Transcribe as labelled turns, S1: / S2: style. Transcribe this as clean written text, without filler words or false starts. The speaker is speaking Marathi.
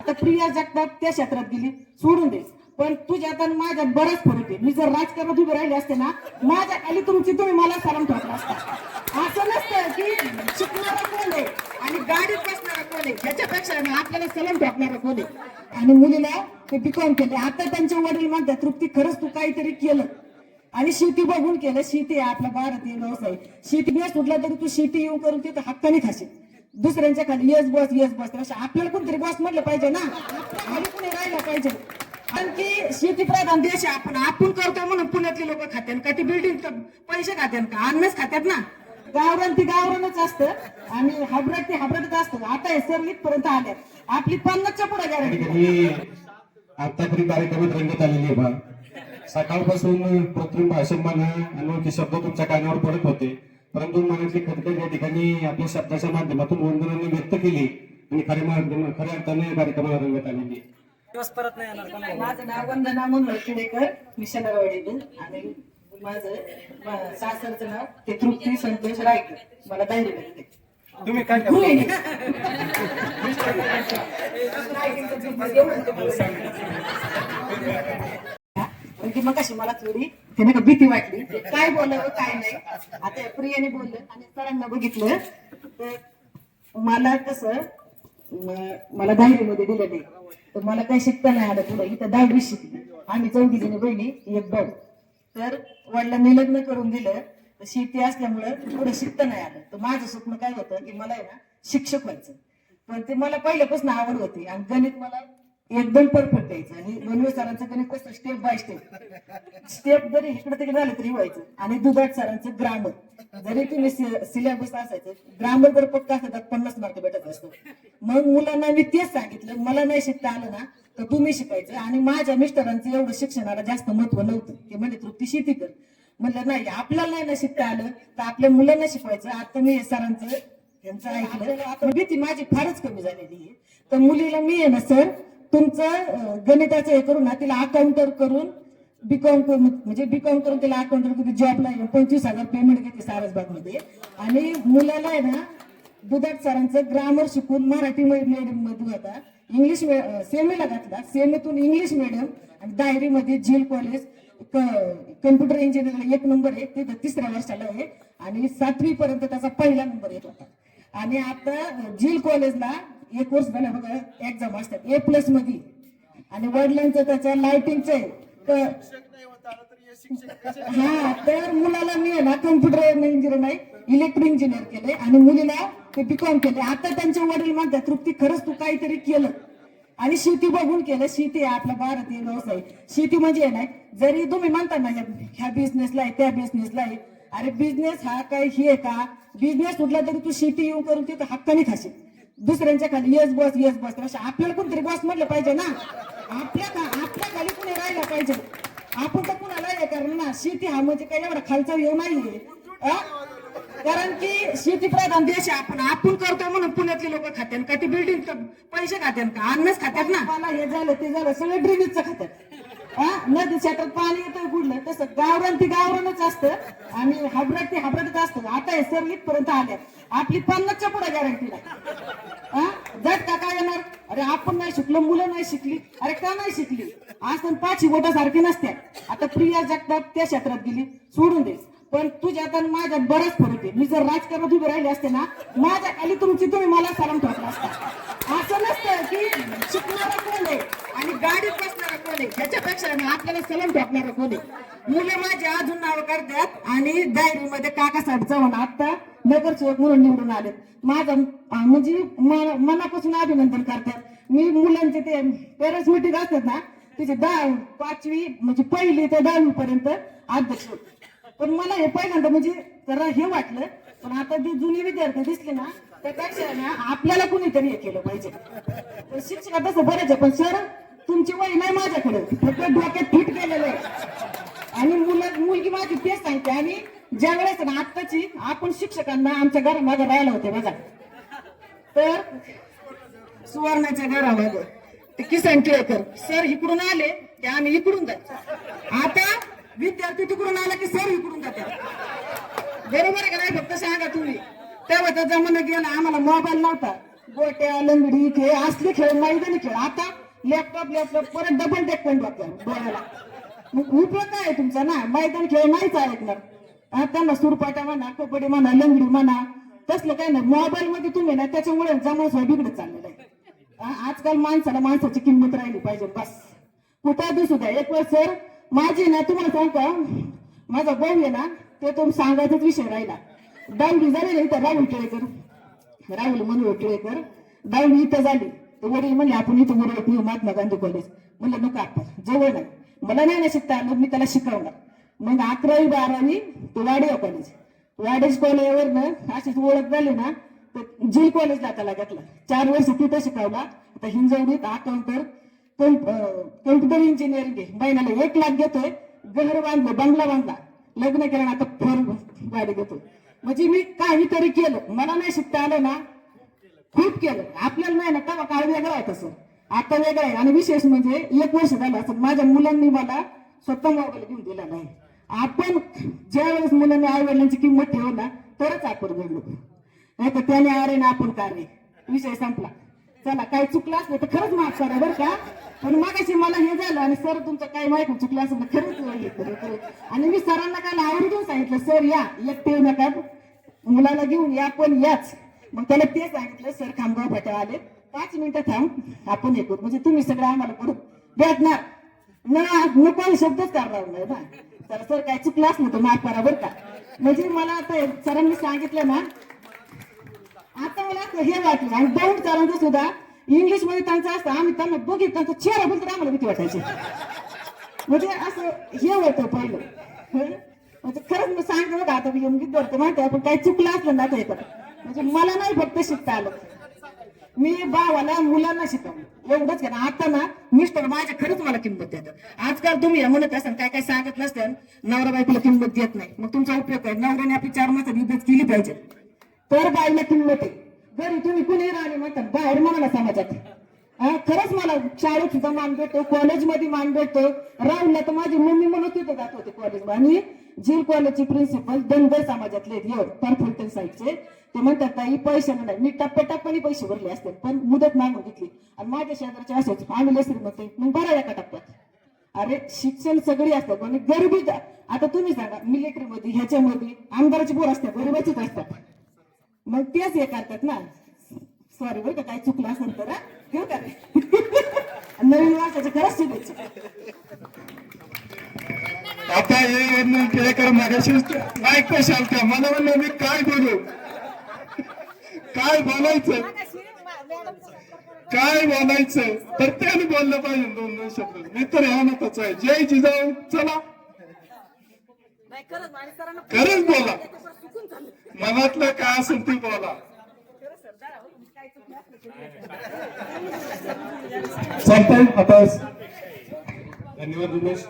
S1: आता प्रिया जगताप त्या क्षेत्रात गेली, सोडून दे. पण तुझ्यात आणि माझ्यात बराच फरक आहे. मी जर राजकारणात उभे राहिले असते ना, माझ्या खाली तुम्ही मला सलाम ठोकला असता. असं नसतं की शिकणारा कोण आहे आणि गाडीत बसणारा कोण आहे, ह्याच्यापेक्षा ना आपल्याला सलाम ठोकणारा कोण आहे. आणि मुलीला ते बीकॉम केले. आता त्यांचे वडील म्हणतात, तृप्ती खरंच तू काहीतरी केलं आणि शेती बघून केलं. शेती आहे आपला भारतीय व्यवसाय. शेती बिया सुटला तरी तू शेती येऊन करून तिथं हक्काने खाशील. दुसऱ्यांच्या खाली येस बस अशा आपल्याला कोणतरी बॉस म्हटलं पाहिजे ना, खाली कोणी राहिलं पाहिजे. कारण की शेती प्रधान देश आहे. आपण करतोय म्हणून पुण्यातले लोक खात्यान का, ती बिल्डिंग पैसे खात्यान का, अन्नच खात्यात ना. गावरान ती गावरानच असतं आणि हायब्रिड ते हायब्रिडच असतं. आता हे सर इथपर्यंत आले, आपली 50च्या पुढे गॅरंटी.
S2: आतापर्यंत कार्यक्रमात रंगत आलेली आहे बा. सकाळपासून कृत्रिम भाषण म्हणा अनोळखी शब्द तुमच्या कानावर पडत होते, परंतु मनातली खदखद या ठिकाणी आपल्या शब्दाच्या माध्यमातून वंदनांनी व्यक्त केली आणि खऱ्या अर्थाने कार्यक्रमाला रंगत आलेली.
S3: परत नाही येणार.
S1: माझं नाव वंदना मनोहर शिडेकर, मी शनरवाडीतून. आणि माझं सासरचं नाव ते तृप्ती संतोष रायकर. मला डायरी भेटते.
S3: तुम्ही काय
S1: म्हणजे मग कशी मला थोडी ते नाही का भीती वाटली, काय बोलावं काय नाही. आता प्रियाने बोललं आणि सरांना बघितलं तर मला कसं मला 10वी मध्ये दिलं नाही, तर मला काही शिकता नाही आलं. पुढे इथं 10वी शिकली. आम्ही 4 जणी बहिणी, एक भाऊ. तर वडिलांनी लग्न करून दिलं, तर शेती असल्यामुळं पुढे शिकता नाही आलं. तर माझं स्वप्न काय होतं की मला आहे ना शिक्षक व्हायचं. पण ते मला पहिल्यापासून आवड होती आणि गणित मला एकदम परफेक्ट यायचं. आणि मनोज सरांचं गणित कसं स्टेप बाय स्टेप जरी इकडे तिकडे झालं तरी व्हायचं. आणि दुधाट सरांचं ग्रामर, जरी तुम्ही सिलेबस असायचं, ग्रामर जर पक्का असं तर 50 मार्क भेटत असतं. मग मुलांना मी तेच सांगितलं, मला नाही शिकता आलं ना तर तुम्ही शिकायचं. आणि माझ्या मिस्टरांचं एवढं शिक्षणाला जास्त महत्व नव्हतं. ते म्हणजे तृप्ती शेती कर. म्हणलं नाही, आपल्याला नाही ना शिकता आलं तर आपल्या मुलांना शिकवायचं. आता मी सरांचं त्यांचं ऐकलं, आता भीती माझी फारच कमी झालेली आहे. तर मुलीला मी आहे ना सर तुमचं गणिताचं हे करून ना तिला अकाउंटर करून बीकॉम करून, म्हणजे बीकॉम करून तिला अकाउंटर करून जॉबला 25,000 पेमेंट घेते सारसबाग मध्ये. आणि मुलाला आहे ना दुधाट सरांचं ग्रामर शिकून मराठी मीडियम मध्ये होता, इंग्लिश सेमीला घातला, सेमीतून इंग्लिश मीडियम आणि डायरीमध्ये झील कॉलेज कम्प्युटर इंजिनिअरिंग 1 नंबर आहे, ते 3ऱ्या वर्षाला आहे. आणि 7वी पर्यंत त्याचा पहिला नंबर येत होता. आणि आता झील कॉलेजला 1 वर्ष झालं बघा एक्झाम असतात A+ मध्ये. आणि वडिलांचं त्याच्या लाइटिंगचं आहे. हा, तर मुलाला मी आहे ना कम्प्युटर इंजिनियर नाही इलेक्ट्रिक इंजिनियर केले आणि मुलीला ते बीकॉम केले. आता त्यांचे वडील म्हणतात, तृप्ती खरंच तू काहीतरी केलं आणि शेती बघून केलं. शेती आहे आपला भारतीय व्यवसाय. शेती म्हणजे नाही, जरी तुम्ही म्हणता ना ह्या बिझनेसला आहे त्या बिझनेसला आहे, अरे बिझनेस हा काय हे आहे का? बिझनेस कुठला तरी तू शेती येऊन करून तिथं हक्काने खाशील. दुसऱ्यांच्या खाली येस बस अशा आपल्याला कोणतरी बॉस म्हटलं पाहिजे ना, आपल्या खाली कुणी राहिला पाहिजे. आपण तर कुणाला हे करणार ना. शेती हा म्हणजे काही एवढा खालचा येऊ नाहीये, कारण की शेती प्रधान देश आहे. आपण करतोय म्हणून पुण्यातले लोक खात्यान का, ती बिल्डिंग पैसे खात्यान का, अन्नच खात्यात ना. मला हे झालं ते झालं सगळं ड्रेनेजचं खात्यात. नदी क्षेत्रात पाणी येतं कुठलं, तसं गावरान ती गावरानच असतं आणि हायब्रिड ते हायब्रिडच असतं. आता हे सर इथपर्यंत आल्या, आपली 50च्या पुढे गॅरंटी नाही. जट का काय येणार, अरे आपण नाही शिकलो, मुलं नाही शिकली, अरे का नाही शिकली, असं 5 बोटासारखी नसत्या. आता प्रिया जगताप त्या क्षेत्रात गेली, सोडून दे. पण तुझ्यात आणि माझ्यात बराच फरक आहे. मी जर राजकारणात उभे राहिले असते ना, माझ्या खाली तुम्ही मला सलाम ठोकला असता. असं नसतं की शिकणारा कोण आहे आणि गाडीत बसणारा कोण आहे, ह्याच्यापेक्षा आपल्याला सलाम ठोकणारा कोण आहे. मुलं माझे अजून नाव करतात आणि डायरीमध्ये काकासाहेब चव्हाण आता नगरसेवक म्हणून निवडून आले. माझं म्हणजे मनापासून अभिनंदन करतात. मी मुलांचे ते पेरेंट्स मीटिंग असतात ना, तिचे 5वी म्हणजे 1ली ते 10वी पर्यंत अध्यक्ष होते. पण मला हे पहिल्यांदा म्हणजे जरा हे वाटलं. पण आता जे जुने विद्यार्थी दिसले ना, त्यापेक्षा ना आपल्याला कुणीतरी हे केलं पाहिजे. शिक्षकात तसं बरेच आहे, पण सर तुमची वय नाही माझ्याकडे, फक्त डोक्यात फिट केलेलं आहे. आणि मुलगी माझी तेच सांगते. आणि ज्या वेळेस ना आत्ताची आपण शिक्षकांना आमच्या घरामागे राहिला होते बघा, तर सुवर्णाच्या घरामध्ये ते किसन टिळकर सर इकडून आले की आम्ही इकडून जायचो. आता विद्यार्थी तिकडून आला की सर इकडून जातात. बरोबर आहे का नाही? फक्त सांगा तुम्ही. तेव्हा जमाना गेला, आम्हाला मोबाईल नव्हता, गोट्या लंगडी खेळ असले खेळ मैदानी खेळ. आता लॅपटॉप परत डबल टेकमेंट डोळ्याला. मग उपयोग काय आहे तुमचा ना? मैदान खेळ नाहीच ऐकणार. त्यांना सुरपाटा म्हणा, कबड्डी म्हणा, लंगडी म्हणा, तसलं काय नाही. मोबाईल मध्ये तुम्ही ना त्याच्यामुळे जमा बिघडत चाललेलं आहे. आजकाल माणसाची किंमत राहिली पाहिजे बस. कुठं दिसू द्या. एक वेळ सर माझी ना तुम्हाला सांग का, माझा भाऊ आहे ना, ते तो सांगायचाच विषय राहिला. 10वी झाली ना इथं राहुल मनोहर टिळेकर 10वी इथं झाली. तर वडील म्हणले आपण इथं मुरळत नेऊ महात्मा गांधी कॉलेज. म्हणलं नको आपण, जवळ नाही. मला नाही ना शिकता आलं, मी त्याला शिकवणार. मग 11वी 12वी तो वाडेगाव कॉलेज कॉलेजवरनं अशीच ओळख झाली ना, तर जी कॉलेजला त्याला घेतलं. 4 वर्ष तिथं शिकवला. आता हिंजवडीत कम्प्युटर इंजिनिअरिंग आहे. महिन्याला 1 लाख घेतोय. घर बांधलं, बंगला बांधला, लग्न केलं ना, आता फोर गाडी घेतोय. म्हणजे मी काहीतरी केलं. मला नाही शिकता आलं ना, खूप केलं. आपल्याला नाही ना, तेव्हा काळ वेगळा आहे तसं, आता वेगळं आहे. आणि विशेष म्हणजे 1 वर्ष झालं असं माझ्या मुलांनी मला स्वतः मोबाईल घेऊन दिला नाही. आपण ज्या वेळेस मुलांनी आई वडिलांची किंमत ठेवू ना, तरच आपण घडलो. नाही तर त्याने अरे ना आपण कार्य, विषय संपला. चला काही चुकलं असलं तर खरंच माफ करा बरं का. पण मगाशी मला हे झालं आणि सर तुमचं काही माहिती चुकलं असं खरंच. आणि मी सरांना काल आवर्जून सांगितलं, सर या एकटे येऊ नका, मुलाला घेऊन या, पण याच. मग त्याला ते सांगितलं, सर खामगाव फाट्या आले, 5 मिनिटं थांब आपण हे करू. म्हणजे तुम्ही सगळं आम्हाला करू भेटणार ना, नको शब्दच करणार नाही ना. तर सर काय चुकलं असलं तर माफ करा बरं का. म्हणजे मला आता सरांनी सांगितलं ना, आता मला असं हे वाटलं. आणि दौड सरांचं सुद्धा इंग्लिश मध्ये त्यांचं असतं, आम्ही त्यांना बघित त्यांचा चेहरा बोलतो आम्हाला भीती वाटायची. म्हणजे असं हे होतं पहिलं. म्हणजे खरंच मी सांगतो बघा, आता मी एवढी धरतो माहिती आहे, पण काही चुकलं असलं ना ते म्हणजे मला नाही फक्त शिकता आलं, मी भावाला मुलांना शिकवलं एवढंच. ना आता ना मिस्टर माझ्या खरंच मला किंमत देतात. आजकाल तुम्ही म्हणत असाल काय काय सांगत नसत्याल, नवरा बायकोला किंमत देत नाही. मग तुमचा उपयोग आहे. नवऱ्याने आपली 4 माणसाची इज्जत केली पाहिजे, तर बाईला किंमत आहे. घरी तुम्ही कुणी राहिले म्हणतात, बाहेर म्हणाला समाजात. खरंच मला शाळेत सुद्धा मान भेटतो, कॉलेजमध्ये मान भेटतो. राहुलला तर माझी मम्मी म्हणत तिथं जात होते कॉलेजमध्ये. आणि झील कॉलेजचे प्रिन्सिपल धनगर समाजातले परफुलटन साईडचे, ते म्हणतात ताई पैशाने नाही, मी टप्प्याटप्प्याने पैसे भरले असते, पण मुदत मागून घेतली. आणि माझ्या शेजारचे असेच आम्ही लसरी म्हणते, मग बरं एका टप्प्यात. अरे शिक्षण सगळी असतात आणि गरिबी. आता तुम्ही सांगा, मिलिटरीमध्ये ह्याच्यामध्ये आमदाराची पोर असतात, गरिबाचीच असतात. मग तेच हे करतात ना. सॉरी बरं का काही चुकलं असेल तर. घेऊ का नवीन वर्षाच्या खरंच शुभेच्छा.
S4: आता हे टिळेकर मागाशी माईक पैसे आलत्या, मला म्हणलं मी काय बोलू, काय बोलायचं, तर त्याने बोललं पाहिजे 2 शब्द. मी तर ह्या मताच आहे. जय जिजाऊ. चला खरंच बोला, मनातलं काय असेल ते बोला.
S2: चालतंय आता. धन्यवाद उमेश.